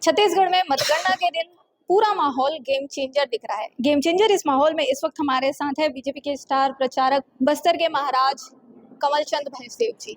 छत्तीसगढ़ में मतगणना के दिन पूरा माहौल गेम चेंजर दिख रहा है। गेम चेंजर इस माहौल में इस वक्त हमारे साथ है बीजेपी के स्टार प्रचारक बस्तर के महाराज कमल चंद भैंसदेव जी।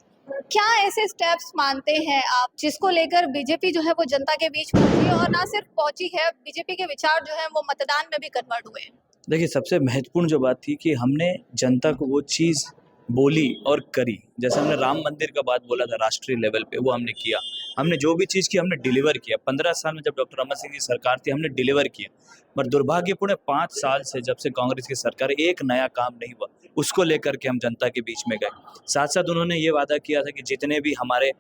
क्या ऐसे स्टेप्स मानते हैं आप जिसको लेकर बीजेपी जो है वो जनता के बीच पहुंची और ना सिर्फ पहुंची है, बीजेपी के विचार जो है वो मतदान में भी कन्वर्ट हुए हैं? देखिए, सबसे महत्वपूर्ण जो बात थी कि हमने जनता को वो चीज़ बोली और करी। जैसे हमने राम मंदिर का बात बोला था राष्ट्रीय लेवल पे, वो हमने किया। हमने जो भी चीज़ की हमने डिलीवर किया। 15 साल में जब डॉक्टर रमन सिंह की सरकार थी हमने डिलीवर किया, पर दुर्भाग्यपूर्ण 5 साल से जब से कांग्रेस की सरकार, एक नया काम नहीं हुआ। उसको लेकर के हम जनता के बीच में गए। साथ साथ उन्होंने ये वादा किया था कि जितने भी हमारे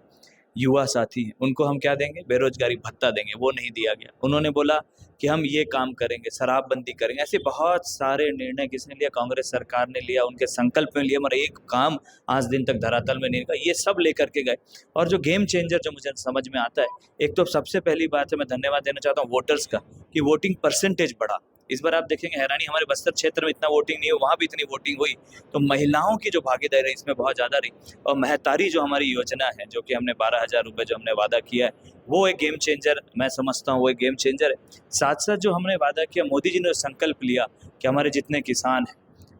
युवा साथी हैं उनको हम क्या देंगे, बेरोजगारी भत्ता देंगे, वो नहीं दिया गया। उन्होंने बोला कि हम ये काम करेंगे, शराबबंदी करेंगे। ऐसे बहुत सारे निर्णय किसने लिया? कांग्रेस सरकार ने लिया, उनके संकल्प में लिया, मगर एक काम आज दिन तक धरातल में नहीं रखा। ये सब लेकर के गए। और जो गेम चेंजर जो मुझे समझ में आता है, एक तो सबसे पहली बात है, मैं धन्यवाद देना चाहता हूँ वोटर्स का, कि वोटिंग परसेंटेज बढ़ा। इस बार आप देखेंगे हैरानी, हमारे बस्तर क्षेत्र में इतना वोटिंग नहीं हुई, वहाँ भी इतनी वोटिंग हुई। तो महिलाओं की जो भागीदारी है इसमें बहुत ज़्यादा रही। और महतारी जो हमारी योजना है, जो कि हमने 12,000 रुपये जो हमने वादा किया है, वो एक गेम चेंजर मैं समझता हूँ, वो एक गेम चेंजर है। साथ साथ जो हमने वादा किया, मोदी जी ने संकल्प लिया कि हमारे जितने किसान हैं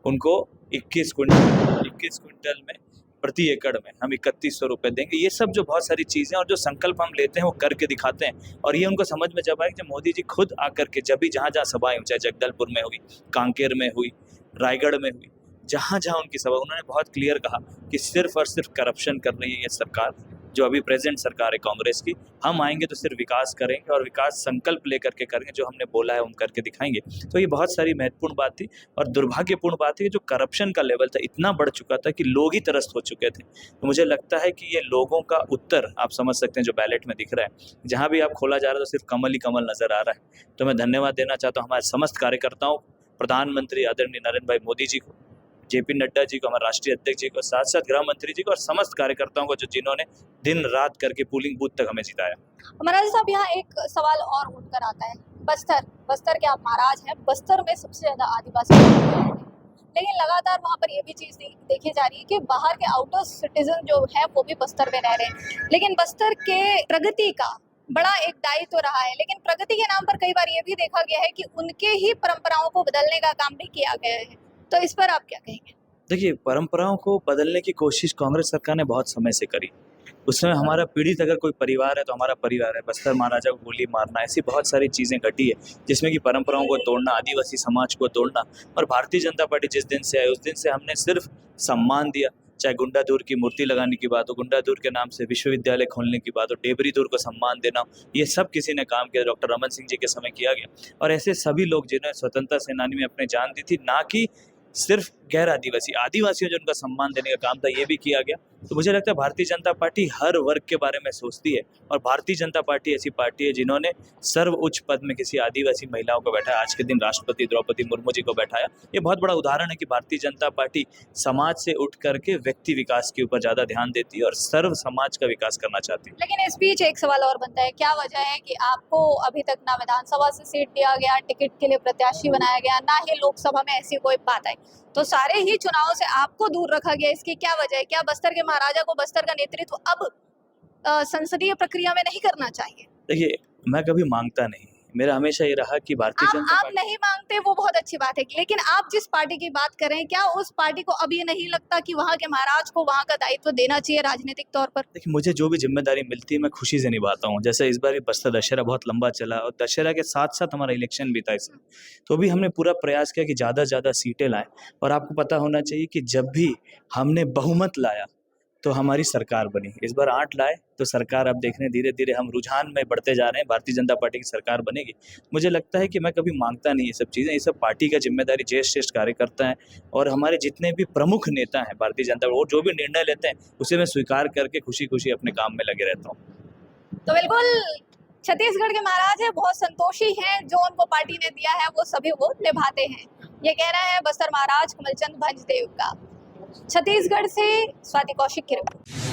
उनको 21 क्विंटल में प्रति एकड़ में हम 3100 रुपये देंगे। ये सब जो बहुत सारी चीज़ें और जो संकल्प हम लेते हैं वो करके दिखाते हैं। और ये उनको समझ में जब आए कि मोदी जी खुद आकर के, जब भी जहाँ जहाँ सभाएं हुई, चाहे जगदलपुर में हुई, कांकेर में हुई, रायगढ़ में हुई, जहाँ जहाँ उनकी सभा, उन्होंने बहुत क्लियर कहा कि सिर्फ और सिर्फ करप्शन कर रही है ये सरकार, जो अभी प्रेजेंट सरकार है कांग्रेस की। हम आएंगे तो सिर्फ विकास करेंगे और विकास संकल्प लेकर के करेंगे, जो हमने बोला है हम करके दिखाएंगे। तो ये बहुत सारी महत्वपूर्ण बात थी। और दुर्भाग्यपूर्ण बात है कि जो करप्शन का लेवल था इतना बढ़ चुका था कि लोग ही त्रस्त हो चुके थे। तो मुझे लगता है कि ये लोगों का उत्तर आप समझ सकते हैं जो बैलेट में दिख रहा है। जहाँ भी आप खोला जा रहा है तो सिर्फ कमल ही कमल नजर आ रहा है। तो मैं धन्यवाद देना चाहता हूँ हमारे समस्त कार्यकर्ताओं, प्रधानमंत्री आदरणीय नरेंद्र भाई मोदी जी को, जेपी नड्डा जी को, हमारे राष्ट्रीय अध्यक्ष जी को, साथ साथ गृह मंत्री जी को, और समस्त कार्यकर्ताओं को, जो जिन्होंने दिन रात करके पोलिंग बूथ तक हमें जिताया। महाराज साहब, यहाँ एक सवाल और उठकर आता है। बस्तर के आप महाराज हैं, बस्तर में सबसे ज्यादा आदिवासी लोग हैं, लेकिन लगातार वहाँ पर ये भी चीज देखी जा रही है कि बाहर के आउटर सिटीजन जो है वो भी बस्तर में रह रहे हैं। लेकिन बस्तर के प्रगति का बड़ा एक दायित्व रहा है, लेकिन प्रगति के नाम पर कई बार ये भी देखा गया है कि उनके ही परंपराओं को बदलने का काम भी किया गया है। तो इस पर आप क्या कहेंगे? देखिए, परंपराओं को बदलने की कोशिश कांग्रेस सरकार ने बहुत समय से करी। उसमें हमारा पीड़ित अगर कोई परिवार है तो हमारा परिवार है। बस्तर महाराजा को गोली मारना, ऐसी बहुत सारी चीज़ें घटी है जिसमें कि परंपराओं को तोड़ना, आदिवासी समाज को तोड़ना। और भारतीय जनता पार्टी जिस दिन से आई उस दिन से हमने सिर्फ सम्मान दिया। चाहे गुंडाधुर की मूर्ति लगाने की बात हो, गुंडाधुर के नाम से विश्वविद्यालय खोलने की बात हो, डेबरीधुर को सम्मान देना, ये सब किसी ने काम किया, डॉक्टर रमन सिंह जी के समय किया गया। और ऐसे सभी लोग जिन्होंने स्वतंत्रता सेनानी में अपनी जान दी थी, ना कि सिर्फ गैर आदिवासियों जो उनका सम्मान देने का काम था, ये भी किया गया। तो मुझे लगता है भारतीय जनता पार्टी हर वर्ग के बारे में सोचती है। और भारतीय जनता पार्टी ऐसी पार्टी है जिन्होंने सर्वोच्च पद में किसी आदिवासी महिलाओं को बैठाया। आज के दिन राष्ट्रपति द्रौपदी मुर्मू जी को बैठाया। ये बहुत बड़ा उदाहरण है कि भारतीय जनता पार्टी समाज से उठ करके व्यक्ति विकास के ऊपर ज़्यादा ध्यान देती है और सर्व समाज का विकास करना चाहती है। लेकिन इस बीच एक सवाल और बनता है, क्या वजह है कि आपको अभी तक ना विधानसभा से सीट दिया गया, टिकट के लिए प्रत्याशी बनाया गया, ना ही लोकसभा में ऐसी कोई बात आई, तो सारे ही चुनाव से आपको दूर रखा गया? इसकी क्या वजह है? क्या बस्तर के महाराजा को बस्तर का नेतृत्व अब संसदीय प्रक्रिया में नहीं करना चाहिए? देखिए, मैं कभी मांगता नहीं, मेरा हमेशा ये रहा कि भारतीय जनता आप नहीं मांगते, वो बहुत अच्छी बात है, लेकिन आप जिस पार्टी की बात कर रहे हैं, क्या उस पार्टी को अब ये नहीं लगता कि वहाँ के महाराज को वहाँ का दायित्व देना चाहिए राजनीतिक तौर पर? देखिए, मुझे जो भी जिम्मेदारी मिलती है मैं खुशी से निभाता हूँ। जैसे इस बार बस्तर दशहरा बहुत लंबा चला और दशहरा के साथ साथ हमारा इलेक्शन भी था इसमें, तो भी हमने पूरा प्रयास किया कि ज़्यादा से ज़्यादा सीटें लाएं। और आपको पता होना चाहिए कि जब भी हमने बहुमत लाया तो हमारी सरकार बनी। इस बार 8 लाए तो सरकार अब देखने धीरे धीरे हम रुझान में बढ़ते जा रहे हैं, भारतीय जनता पार्टी की सरकार बनेगी। मुझे लगता है कि मैं कभी मांगता नहीं ये सब चीज़ें, ये सब पार्टी का जिम्मेदारी ज्येष्ठ श्रेष्ठ कार्यकर्ता हैं और हमारे जितने भी प्रमुख नेता हैं भारतीय जनता, वो जो भी निर्णय लेते हैं उसे मैं स्वीकार करके खुशी खुशी अपने काम में लगे रहता हूँ। तो बिल्कुल छत्तीसगढ़ के महाराज है, बहुत संतोषी हैं, जो उनको पार्टी ने दिया है वो सभी वो निभाते हैं। ये कहना है बस्तर महाराज कमलचंद भंजदेव का। छत्तीसगढ़ से स्वाति कौशिक की रिपोर्ट।